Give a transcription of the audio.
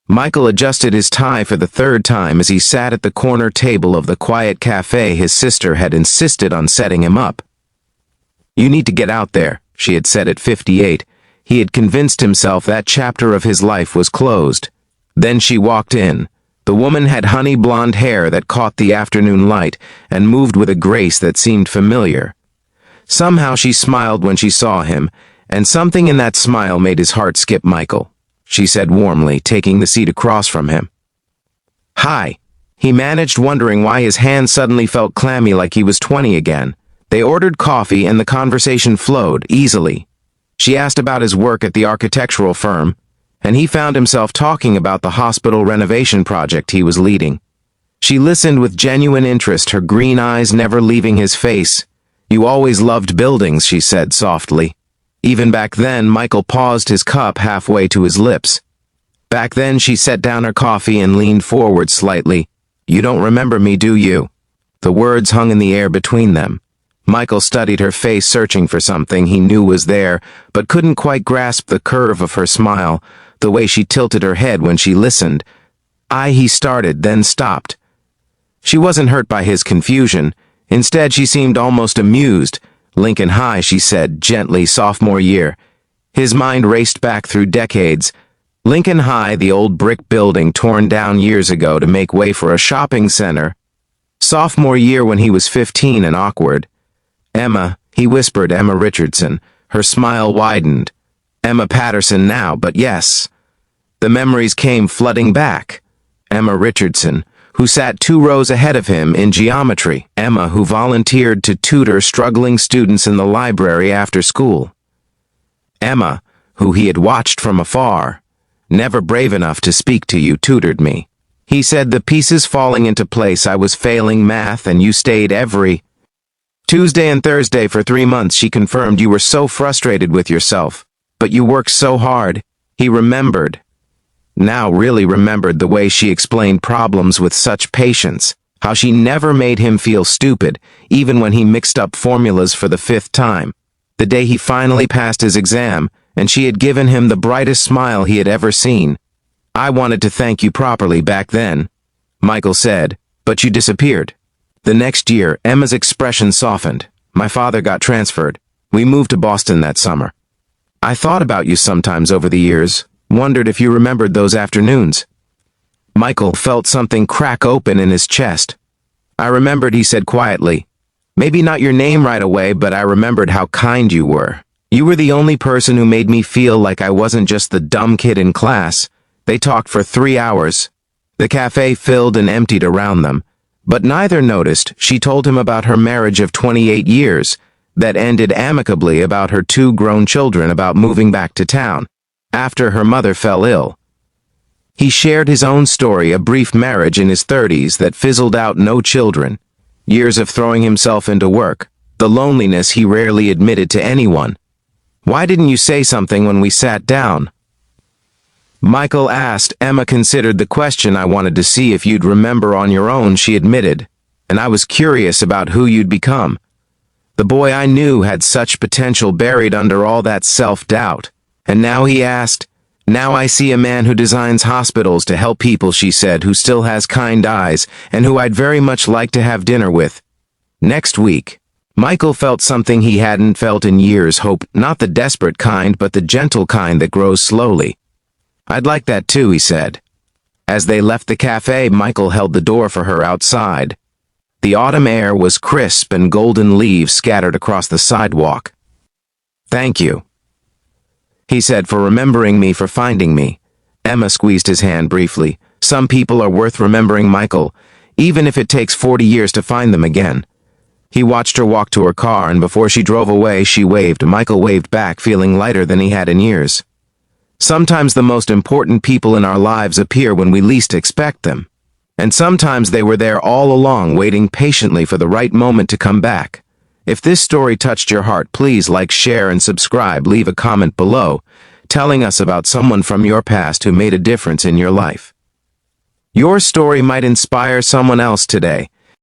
Michael adjusted his tie for the third time as he sat at the corner table of the quiet cafe his sister had insisted on setting him up. "You need to get out there," she had said at 58. He had convinced himself that chapter of his life was closed. Then she walked in. The woman had honey blonde hair that caught the afternoon light and moved with a grace that seemed familiar. Somehow she smiled when she saw him, and something in that smile made his heart skip. "Michael," she said warmly, taking the seat across from him. "Hi," he managed, wondering why his hand suddenly felt clammy like he was 20 again. They ordered coffee and the conversation flowed easily. She asked about his work at the architectural firm, and he found himself talking about the hospital renovation project he was leading. She listened with genuine interest, her green eyes never leaving his face. "You always loved buildings," she said softly. Even back then, Michael paused, his cup halfway to his lips. Back then, she set down her coffee and leaned forward slightly. "You don't remember me, do you?" The words hung in the air between them. Michael studied her face, searching for something he knew was there, but couldn't quite grasp the curve of her smile, the way she tilted her head when she listened. He started, then stopped. She wasn't hurt by his confusion. Instead, she seemed almost amused. "Lincoln High," she said gently, "sophomore year." His mind raced back through decades. Lincoln High, the old brick building torn down years ago to make way for a shopping center. Sophomore year, when he was 15 and awkward. "Emma," he whispered, "Emma Richardson." Her smile widened. Emma Patterson now, but yes. The memories came flooding back. Emma Richardson, who sat 2 rows ahead of him in geometry. Emma, who volunteered to tutor struggling students in the library after school. Emma, who he had watched from afar. "Never brave enough to speak to you, tutored me." He said, "The pieces falling into place. I was failing math and you stayed every Tuesday and Thursday for 3 months." She confirmed, "You were so frustrated with yourself, but you worked so hard." He remembered. Now really remembered the way she explained problems with such patience, how she never made him feel stupid, even when he mixed up formulas for the 5th time. The day he finally passed his exam, and she had given him the brightest smile he had ever seen. "I wanted to thank you properly back then," Michael said, "but you disappeared." The next year, Emma's expression softened. "My father got transferred. We moved to Boston that summer. I thought about you sometimes over the years, wondered if you remembered those afternoons." Michael felt something crack open in his chest. "I remembered," he said quietly. "Maybe not your name right away, but I remembered how kind you were. You were the only person who made me feel like I wasn't just the dumb kid in class." They talked for 3 hours. The cafe filled and emptied around them. But neither noticed she told him about her marriage of 28 years that ended amicably, about her 2 grown children, about moving back to town after her mother fell ill. He shared his own story, a brief marriage in his 30s that fizzled out, no children, years of throwing himself into work, the loneliness he rarely admitted to anyone. "Why didn't you say something when we sat down?" Michael asked. Emma considered the question. "I wanted to see if you'd remember on your own," she admitted, "and I was curious about who you'd become. The boy I knew had such potential buried under all that self-doubt. And now," he asked, "now I see a man who designs hospitals to help people," she said, "who still has kind eyes, and who I'd very much like to have dinner with next week." Michael felt something he hadn't felt in years, hope, not the desperate kind, but the gentle kind that grows slowly. "I'd like that too," he said. As they left the cafe, Michael held the door for her outside. The autumn air was crisp and golden leaves scattered across the sidewalk. "Thank you," he said, "for remembering me, for finding me." Emma squeezed his hand briefly. "Some people are worth remembering, Michael, even if it takes 40 years to find them again." He watched her walk to her car, and before she drove away, she waved. Michael waved back, feeling lighter than he had in years. Sometimes the most important people in our lives appear when we least expect them. And sometimes they were there all along, waiting patiently for the right moment to come back. If this story touched your heart, please like, share, and subscribe. Leave a comment below, telling us about someone from your past who made a difference in your life. Your story might inspire someone else today.